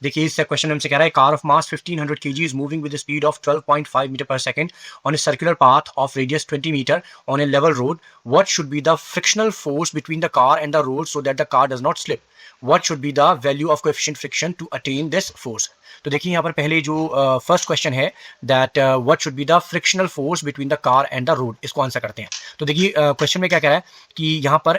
देखिए इस क्वेश्चन हमसे कह रहा है car of mass 1500 kg is moving with a speed of 12.5 meter per second on a circular path of radius 20 meter on a level road. What should be the frictional force between the car and the road so that the car does not slip? What should be the value of coefficient friction to attain this force? तो देखिए यहाँ पर पहले जो first question है that what should be the frictional force between the car and the road, इसको answer करते हैं। तो देखिए क्वेश्चन में क्या कह रहा है कि यहाँ पर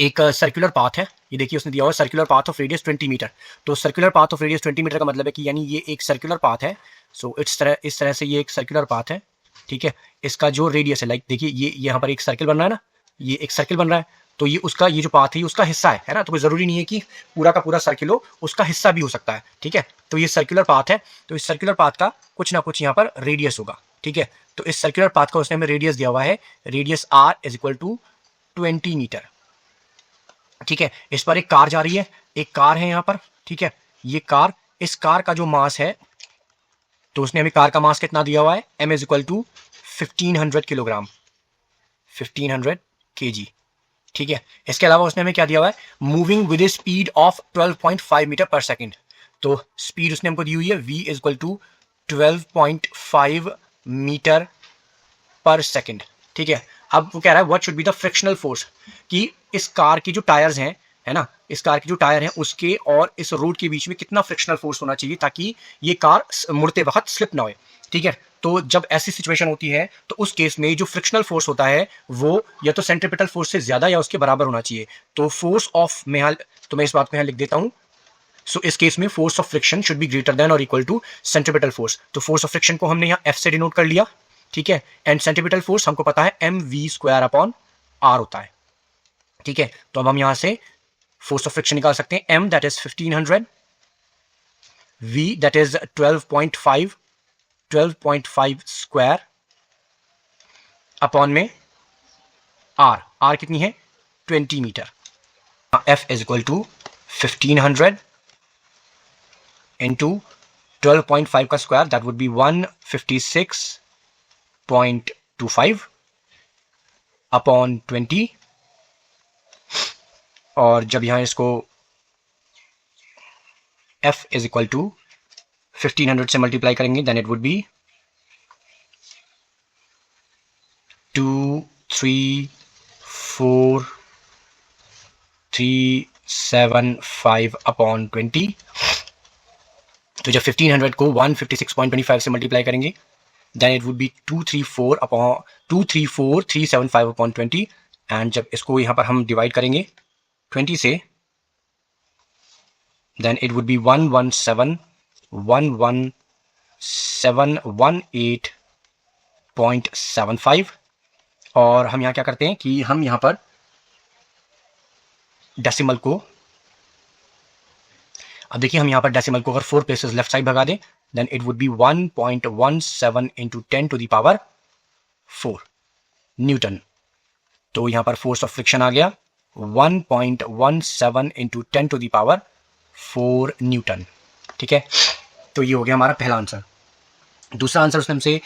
एक सर्कुलर पाथ है, ये देखिए उसने दिया हुआ circular path of radius 20 meter. तो circular path of radius 20 meter का मतलब है कि यानी ये एक सर्कुलर पाथ है। सो इस तरह से ये एक सर्कुलर पाथ है, ठीक है। इसका जो रेडियस है, लाइक देखिए ये यहाँ पर एक सर्किल बन रहा है ना, ये एक सर्किल बन रहा है, तो ये उसका ये जो पाथ है ये उसका हिस्सा है ना। तो कोई जरूरी नहीं है कि पूरा का पूरा सर्किल हो, उसका हिस्सा भी हो सकता है, ठीक है। तो ये सर्कुलर पाथ है, तो इस सर्कुलर पाथ का कुछ ना कुछ यहाँ पर रेडियस होगा, ठीक है। तो इस सर्कुलर पाथ का उसने हमें रेडियस दिया हुआ है, radius r is equal to 20 metre, ठीक है। इस पर एक कार जा रही है, एक कार है यहाँ पर, ठीक है। ये कार, इस कार का जो मास है, तो उसने हमें कार का मास कितना दिया हुआ है, m is equal to 1500 kilogram, 1500 kg, ठीक है। इसके अलावा उसने हमें क्या दिया हुआ है, moving with speed of 12.5 metre per second. तो स्पीड उसने हमको दी हुई है v is equal to 12.5 metre per second, ठीक है। अब वो कह रहा है what should be the frictional force, कि इस कार की जो टायर्स हैं, है ना, इस कार के जो टायर हैं उसके और इस रोड के बीच में कितना फ्रिक्शनल फोर्स होना चाहिए ताकि ये कार मुड़ते वक्त स्लिप ना हो, ठीक है। तो जब ऐसी सिचुएशन होती है तो उस केस में जो फ्रिक्शनल फोर्स होता है वो या तो सेंट्रीपिटल फोर्स से ज्यादा या उसके बराबर होना चाहिए। तो फोर्स ऑफ तो मैं इस बात को यहाँ लिख देता हूँ। सो इस केस में force of friction should be greater than और इक्वल टू सेंट्रीपिटल फोर्स। तो फोर्स ऑफ फ्रिक्शन को हमने यहाँ F से डिनोट कर लिया, ठीक है। एंड सेंट्रीपिटल फोर्स हमको पता है mv² अपॉन r होता है, ठीक है। तो अब हम यहां से फोर्स ऑफ फ्रिक्शन निकाल सकते हैं, m that is 1500, v that is 12.5 square upon में r कितनी है 20 metre. F is equal to 1500 into 12.5 का square, that would be 156.25 upon 20। और जब यहां इसको F इज इक्वल टू 1500 से मल्टीप्लाई करेंगे then it would be 2345 upon 20। तो जब 1500 को 156.25 से मल्टीप्लाई करेंगे then it would be 234375 upon 20। And जब इसको यहां पर हम डिवाइड करेंगे 20 से then it would be 11718.75। और हम यहाँ क्या करते हैं कि हम यहाँ पर डेसिमल को, अब देखिए हम यहाँ पर डेसिमल को अगर 4 प्लेसेस लेफ्ट साइड भगा दें then it would be 1.17 into 10 to the power 4 newton. तो यहाँ पर फोर्स ऑफ फ्रिक्शन आ गया 1.17 into 10 to the power 4 newton, ठीक है। तो ये हो गया हमारा पहला आंसर। दूसरा उसने हमसे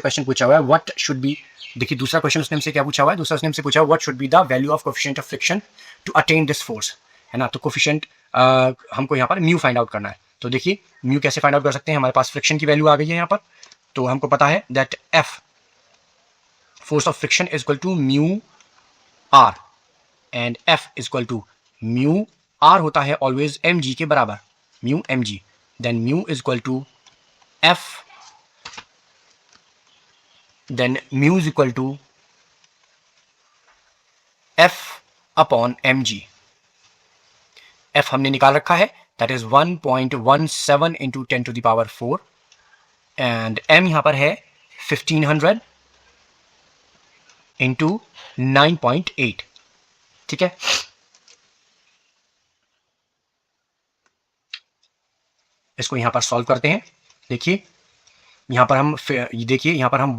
क्वेश्चन पूछा हुआ है व्हाट शुड बी, देखिए दूसरा क्वेश्चन उसने हमसे क्या पूछा हुआ है, दूसरा उसने हमसे पूछा हुआ what should be the value of coefficient of friction to attain this force, है ना। तो कोएफिशिएंट हमको यहाँ पर म्यू फाइंड आउट करना है। तो देखिए म्यू कैसे फाइंड आउट कर सकते हैं, हमारे पास फ्रिक्शन की वैल्यू आ गई है यहाँ पर। तो हमको पता है that F force of friction is equal to mu R and F is equal to mu R होता है ऑलवेज mg के बराबर, mu mg। Then mu is equal to F, then mu is equal to F upon mg। F हमने निकाल रखा है that is 1.17 into 10 to the power 4 and m यहां पर है 1500 इंटू 9.8, ठीक है। इसको यहां पर सॉल्व करते हैं। देखिए यहां पर हम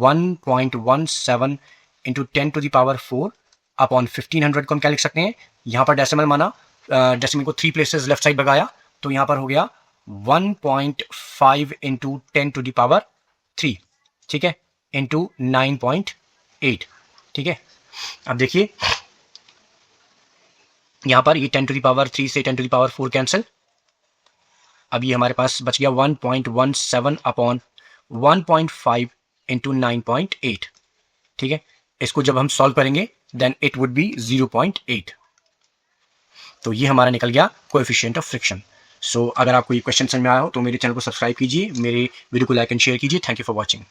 1.17 into 10 to the power 4 upon 1500 को हम क्या लिख सकते हैं, यहां पर डेसिमल माना, डेसिमल को 3 प्लेसेस लेफ्ट साइड भगाया, तो यहां पर हो गया 1.5 इंटू 10 टू द पावर 3, ठीक है, इंटू 9.8, ठीक है। अब देखिए यहां पर ये 10 टू द पावर 3 से 10 टू द पावर 4 कैंसिल, अब ये हमारे पास बच गया 1.17 अपॉन 1.5 इंटू 9.8। ठीक है, इसको जब हम सॉल्व करेंगे देन इट वुड बी 0.8। तो ये हमारा निकल गया कोएफिशिएंट ऑफ फ्रिक्शन। सो अगर आपको ये क्वेश्चन समझ में आया हो तो मेरे चैनल को सब्सक्राइब कीजिए, मेरे वीडियो को लाइक एंड शेयर कीजिए। Thank you for watching.